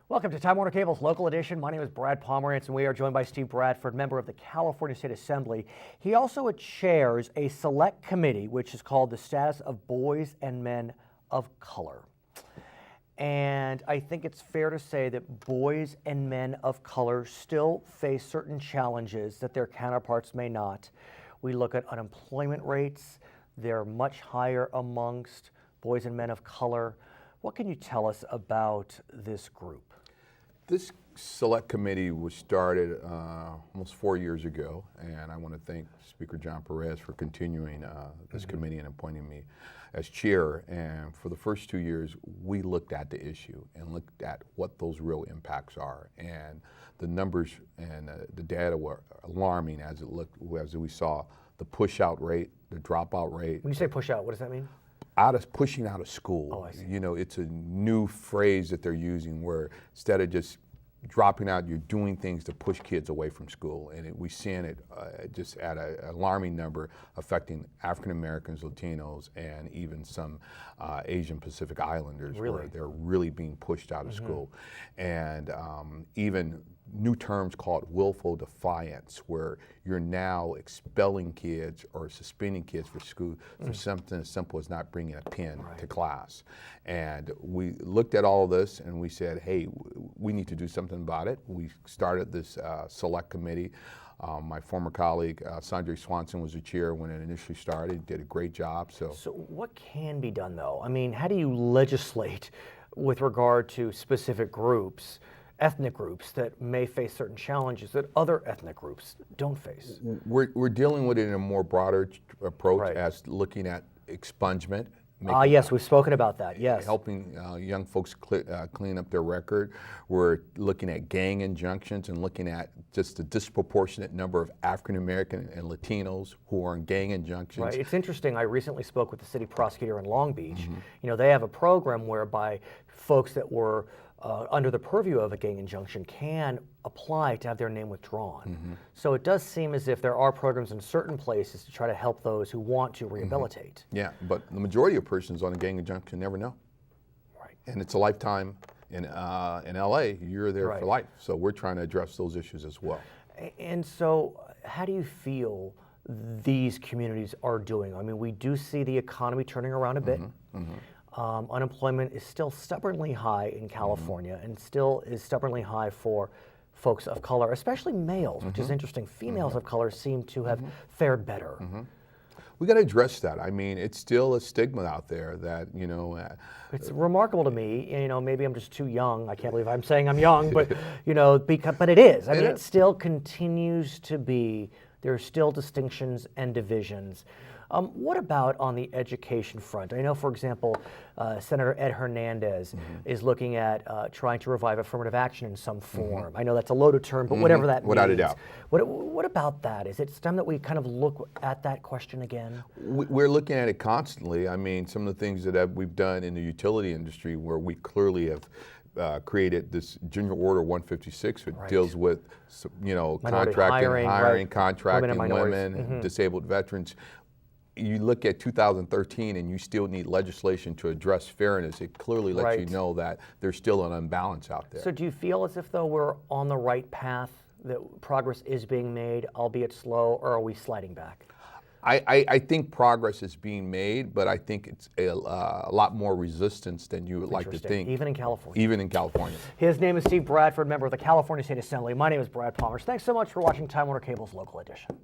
Welcome to Time Warner Cable's Local Edition. My name is Brad Pomerance, and we are joined by Steve Bradford, member of the California State Assembly. He also chairs a select committee, which is called the Status of Boys and Men of Color. And I think it's fair to say that boys and men of color still face certain challenges that their counterparts may not. We look at unemployment rates. They're much higher amongst boys and men of color. What can you tell us about this group? This select committee was started almost 4 years ago, and I want to thank Speaker John Perez for continuing this committee and appointing me as chair. And for the first 2 years, we looked at the issue and looked at what those real impacts are. And the numbers and the data were alarming as we saw the push-out rate, the dropout rate. When you say push out, what does that mean? Pushing out of school. Oh, I see. You know, it's a new phrase that they're using where instead of just dropping out, you're doing things to push kids away from school. And we're seeing it just at an alarming number affecting African Americans, Latinos, and even some Asian Pacific Islanders. Really? Where they're really being pushed out of school. And even new terms called willful defiance, where you're now expelling kids or suspending kids for school for something as simple as not bringing a pen to class. And we looked at all of this and we said, hey, we need to do something about it. We started this select committee. My former colleague, Sanjay Swanson, was the chair when it initially started, did a great job. So what can be done, though? I mean, how do you legislate with regard to specific groups, ethnic groups that may face certain challenges that other ethnic groups don't face? We're dealing with it in a more broader approach as looking at expungement. Yes, we've spoken about that, yes. Helping young folks clean up their record. We're looking at gang injunctions and looking at just the disproportionate number of African American and Latinos who are in gang injunctions. Right, it's interesting, I recently spoke with the city prosecutor in Long Beach. You know, they have a program whereby folks that were under the purview of a gang injunction can apply to have their name withdrawn. So it does seem as if there are programs in certain places to try to help those who want to rehabilitate. Yeah, but the majority of persons on a gang injunction never know. Right. And it's a lifetime in LA, you're there for life. So we're trying to address those issues as well. And so how do you feel these communities are doing? I mean, we do see the economy turning around a bit. Unemployment is still stubbornly high in California and still is stubbornly high for folks of color, especially males, which is interesting. Females of color seem to have fared better. We got to address that. I mean, it's still a stigma out there that, you know. It's remarkable to me, you know, maybe I'm just too young. I can't believe I'm saying I'm young, but, you know, but it is. I mean, it still continues to be, there are still distinctions and divisions. What about on the education front? I know, for example, Senator Ed Hernandez is looking at trying to revive affirmative action in some form. I know that's a loaded term, but whatever that means. Without a doubt. What about that? Is it time that we kind of look at that question again? We're looking at it constantly. I mean, some of the things that we've done in the utility industry where we clearly have created this Junior Order 156, which deals with, you know, hiring, contracting women, and disabled veterans. You look at 2013 and you still need legislation to address fairness. It clearly lets you know that there's still an imbalance out there. So do you feel as if though we're on the right path, that progress is being made, albeit slow, or are we sliding back? I think progress is being made, but I think it's a lot more resistance than you would like to think. Even in California. Even in California. His name is Steve Bradford, member of the California State Assembly. My name is Brad Pomerance. Thanks so much for watching Time Warner Cable's Local Edition.